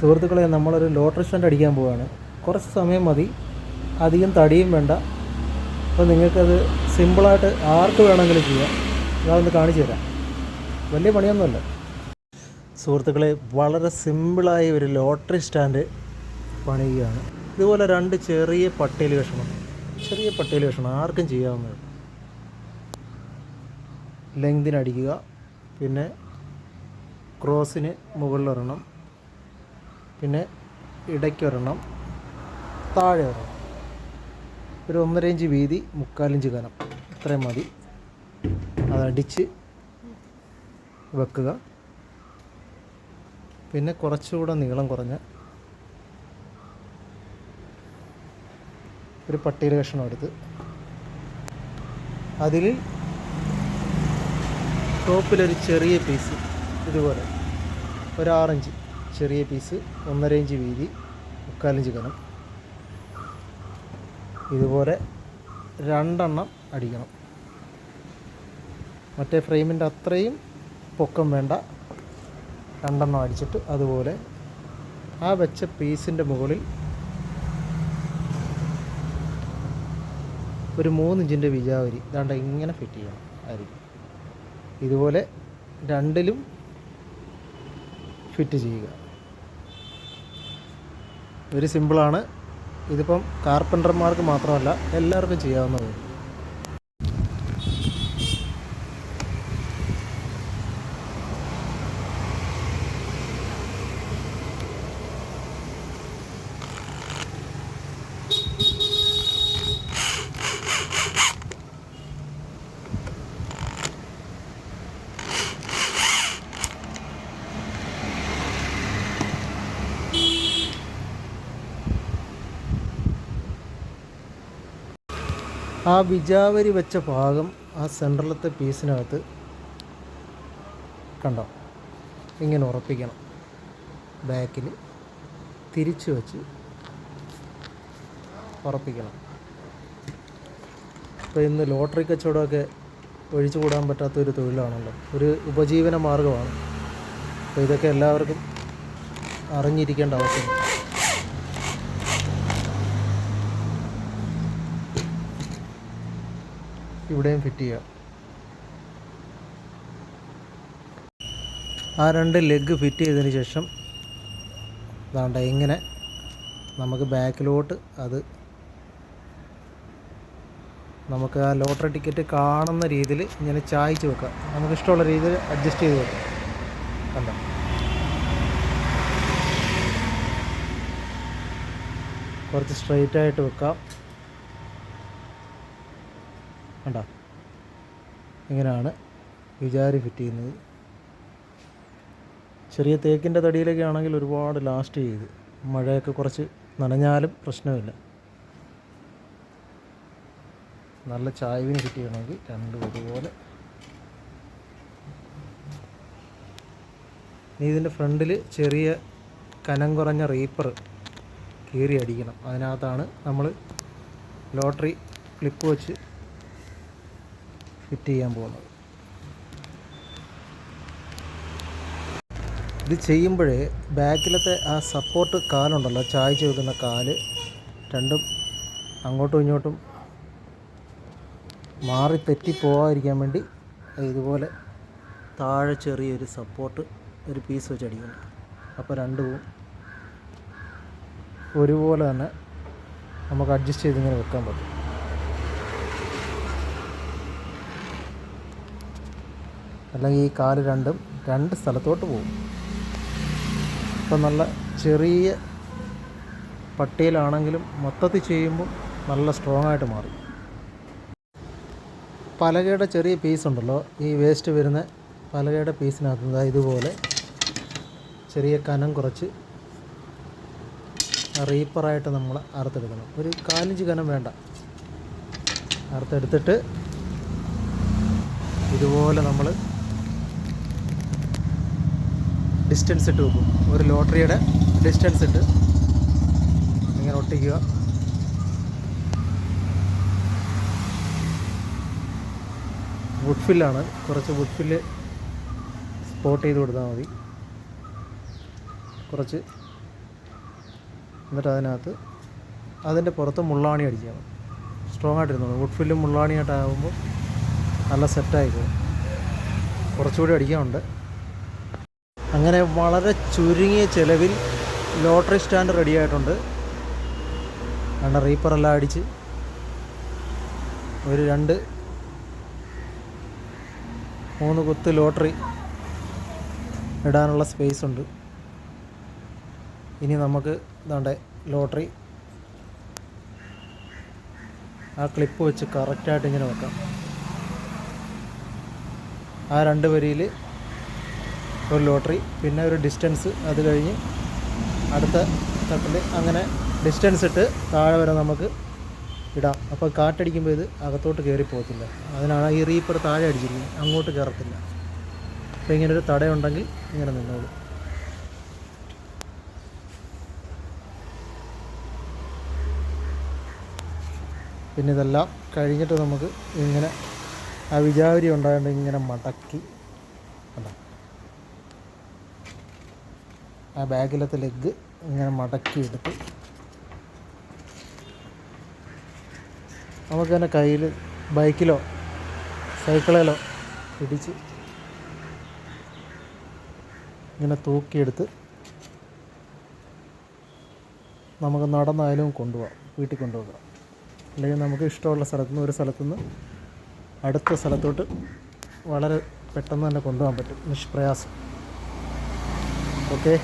സുഹൃത്തുക്കളെ, നമ്മളൊരു lottery stand അടിക്കാൻ പോവുകയാണ്. കുറച്ച് സമയം മതി, അധികം തടിയും വേണ്ട. അപ്പോൾ നിങ്ങൾക്കത് സിമ്പിളായിട്ട് ആർക്ക് വേണമെങ്കിലും ചെയ്യാം. ഞാനൊന്ന് കാണിച്ചു തരാം. വലിയ പണിയൊന്നുമല്ല സുഹൃത്തുക്കളെ. വളരെ സിമ്പിളായി ഒരു ലോട്ടറി സ്റ്റാൻഡ് പണിയുകയാണ്. ഇതുപോലെ രണ്ട് ചെറിയ പട്ടേൽ കഷ്ണം ആർക്കും ചെയ്യാവുന്നത്. ലെങ്തിനടിക്കുക, പിന്നെ ക്രോസിന് മുകളിലൊരെണ്ണം, പിന്നെ ഇടയ്ക്കൊരെണ്ണം, താഴെ ഒരെണ്ണം. ഒരു 1.5 ഇഞ്ച് വീതി, 3/4 ഇഞ്ച് കനം, ഇത്രയും മതി. അതടിച്ച് വെക്കുക. പിന്നെ കുറച്ചുകൂടെ നീളം കുറഞ്ഞ ഒരു പട്ടീല കഷ്ണം എടുത്ത് അതിൽ ടോപ്പിലൊരു ചെറിയ പീസ്, ഇതുപോലെ ഒരു 6 ഇഞ്ച് ചെറിയ പീസ്, 1.5 ഇഞ്ച് വീതി, 3/4 ഇഞ്ച് കനം, ഇതുപോലെ 2 എണ്ണം അടിക്കണം. മറ്റേ ഫ്രെയിമിൻ്റെ അത്രയും പൊക്കം വേണ്ട, 2 എണ്ണം അടിച്ചിട്ട് അതുപോലെ ആ വെച്ച പീസിൻ്റെ മുകളിൽ ഒരു 3 ഇഞ്ചിൻ്റെ വിജാവരി ദാണ്ട ഇങ്ങനെ ഫിറ്റ് ചെയ്യണം ആയിരിക്കും. ഇതുപോലെ രണ്ടിലും ഫിറ്റ് ചെയ്യുക. വെരി സിമ്പിളാണ്. ഇതിപ്പം കാർപ്പൻ്റർമാർക്ക് മാത്രമല്ല, എല്ലാവർക്കും ചെയ്യാവുന്നതാണ്. ആ വിജാവരി വെച്ച ഭാഗം ആ സെൻട്രലത്തെ പീസിനകത്ത് കണ്ടോ, ഇങ്ങനെ ഉറപ്പിക്കണം. ബാക്കിൽ തിരിച്ച് വെച്ച് ഉറപ്പിക്കണം. ഇപ്പോൾ ഇന്ന് ലോട്ടറി കച്ചവടമൊക്കെ ഒഴിച്ചു കൂടാൻ പറ്റാത്തൊരു തൊഴിലാണല്ലോ, ഒരു ഉപജീവന മാർഗ്ഗമാണ്. അപ്പോൾ ഇതൊക്കെ എല്ലാവർക്കും അറിഞ്ഞിരിക്കേണ്ട ആവശ്യമുണ്ട്. ഇവിടെയും ഫിറ്റ് ചെയ്യാം. ആ 2 ലെഗ് ഫിറ്റ് ചെയ്തതിന് ശേഷം അതാണ്ട് ഇങ്ങനെ നമുക്ക് ബാക്കിലോട്ട് അത് നമുക്ക് ആ ലോട്ടറി ടിക്കറ്റ് കാണുന്ന രീതിയിൽ ഇങ്ങനെ ചായച്ച് വെക്കാം. നമുക്കിഷ്ടമുള്ള രീതിയിൽ അഡ്ജസ്റ്റ് ചെയ്ത് വെക്കാം. കണ്ടോ, കുറച്ച് സ്ട്രെയിറ്റായിട്ട് വെക്കാം. കണ്ടോ, ഇങ്ങനെയാണ് വിചാരി ഫിറ്റ് ചെയ്യുന്നത്. ചെറിയ തേക്കിൻ്റെ തടിയിലൊക്കെ ആണെങ്കിൽ ഒരുപാട് ലാസ്റ്റ് ചെയ്ത്, മഴയൊക്കെ കുറച്ച് നനഞ്ഞാലും പ്രശ്നമില്ല. നല്ല ചായവിന് ഫിറ്റ് ചെയ്യണമെങ്കിൽ രണ്ടും ഒരുപോലെ. ഇനി ഇതിൻ്റെ ഫ്രണ്ടിൽ ചെറിയ കനം കുറഞ്ഞ റീപ്പർ കീറി അടിക്കണം. അതിനകത്താണ് നമ്മൾ ലോട്ടറി ക്ലിപ്പ് വെച്ച് ഫിറ്റ് ചെയ്യാൻ പോകുന്നത്. ഇത് ചെയ്യുമ്പോഴേ ബാക്കിലത്തെ ആ സപ്പോർട്ട് കാലുണ്ടല്ലോ, ചായച്ച് വെക്കുന്ന കാല് രണ്ടും അങ്ങോട്ടും ഇങ്ങോട്ടും മാറി തെറ്റിപ്പോകാതിരിക്കാൻ വേണ്ടി ഇതുപോലെ താഴെ ചെറിയൊരു സപ്പോർട്ട് ഒരു പീസ് വെച്ച് അടിക്കണം. അപ്പോൾ രണ്ടും ഒരുപോലെ തന്നെ നമുക്ക് അഡ്ജസ്റ്റ് ചെയ്തിങ്ങനെ വെക്കാൻ പറ്റും. അല്ലെങ്കിൽ ഈ കാല് രണ്ടും 2 സ്ഥലത്തോട്ട് പോകും. ഇപ്പം നല്ല ചെറിയ പട്ടിയിലാണെങ്കിലും മൊത്തത്തിൽ ചെയ്യുമ്പോൾ നല്ല സ്ട്രോങ് ആയിട്ട് മാറി. പലകയുടെ ചെറിയ പീസുണ്ടല്ലോ, ഈ വേസ്റ്റ് വരുന്ന പലകയുടെ പീസിനകത്ത് ഇതുപോലെ ചെറിയ കനം കുറച്ച് റീപ്പറായിട്ട് നമ്മൾ അറുത്തെടുക്കണം. ഒരു 4 ഇഞ്ച് കനം വേണ്ട, അറുത്തെടുത്തിട്ട് ഇതുപോലെ നമ്മൾ ഡിസ്റ്റൻസ് ഇട്ട് വെക്കും. ഒരു ലോട്ടറിയുടെ ഡിസ്റ്റൻസ് ഇട്ട് ഇങ്ങനെ ഒട്ടിക്കുക. വുഡ് ഫില്ലാണ്, കുറച്ച് വുഡ് ഫില്ല് സ്പോട്ട് ചെയ്ത് കൊടുത്താൽ മതി. കുറച്ച് എന്നിട്ട് അതിനകത്ത് അതിൻ്റെ പുറത്ത് മുള്ളാണി അടിക്കുക. സ്ട്രോങ് ആയിട്ടിരുന്നു. വുഡ് ഫില്ലും മുള്ളാണിയായിട്ടാകുമ്പോൾ നല്ല സെറ്റായി പോകും. കുറച്ചുകൂടി അടിക്കാനുണ്ട്. അങ്ങനെ വളരെ ചുരുങ്ങിയ ചിലവിൽ ലോട്ടറി സ്റ്റാൻഡ് റെഡി ആയിട്ടുണ്ട്. കാരണം റീപ്പറെല്ലാം അടിച്ച് ഒരു 2-3 കുത്ത് ലോട്ടറി ഇടാനുള്ള സ്പേസ് ഉണ്ട്. ഇനി നമുക്ക് ഇതാണ്ട് ലോട്ടറി ആ ക്ലിപ്പ് വെച്ച് കറക്റ്റായിട്ട് ഇങ്ങനെ വെക്കാം. ആ 2 വരിയിൽ ഒരു ലോട്ടറി, പിന്നെ ഒരു ഡിസ്റ്റൻസ്, അത് കഴിഞ്ഞ് അടുത്ത തട്ടിൽ, അങ്ങനെ ഡിസ്റ്റൻസ് ഇട്ട് താഴെ വരെ നമുക്ക് ഇടാം. അപ്പോൾ കാറ്റടിക്കുമ്പോൾ ഇത് അകത്തോട്ട് കയറി പോകത്തില്ല. അതിനാണ് ഈ റീപ്പർ താഴെ അടിച്ചിരിക്കുന്നത്, അങ്ങോട്ട് കയറത്തില്ല. അപ്പോൾ ഇങ്ങനൊരു തടയുണ്ടെങ്കിൽ ഇങ്ങനെ നിന്നോളൂ. പിന്നെ ഇതെല്ലാം കഴിഞ്ഞിട്ട് നമുക്ക് ഇങ്ങനെ ആ വിജാഗിരി ഉണ്ടായതുകൊണ്ട് ഇങ്ങനെ മടക്കി ആ ബാഗിലത്തെ ലെഗ് ഇങ്ങനെ മടക്കി എടുത്ത് നമുക്ക് തന്നെ കയ്യിൽ ബൈക്കിലോ സൈക്കിളിലോ പിടിച്ച് ഇങ്ങനെ തൂക്കിയെടുത്ത് നമുക്ക് നടന്നായാലും കൊണ്ടുപോകാം, വീട്ടിൽ കൊണ്ടുപോകാം. അല്ലെങ്കിൽ നമുക്ക് ഇഷ്ടമുള്ള സ്ഥലത്തുനിന്ന്, ഒരു സ്ഥലത്തുനിന്ന് അടുത്ത സ്ഥലത്തോട്ട് വളരെ പെട്ടെന്ന് തന്നെ കൊണ്ടുപോകാൻ പറ്റും, നിഷ്പ്രയാസം. ഓക്കെ.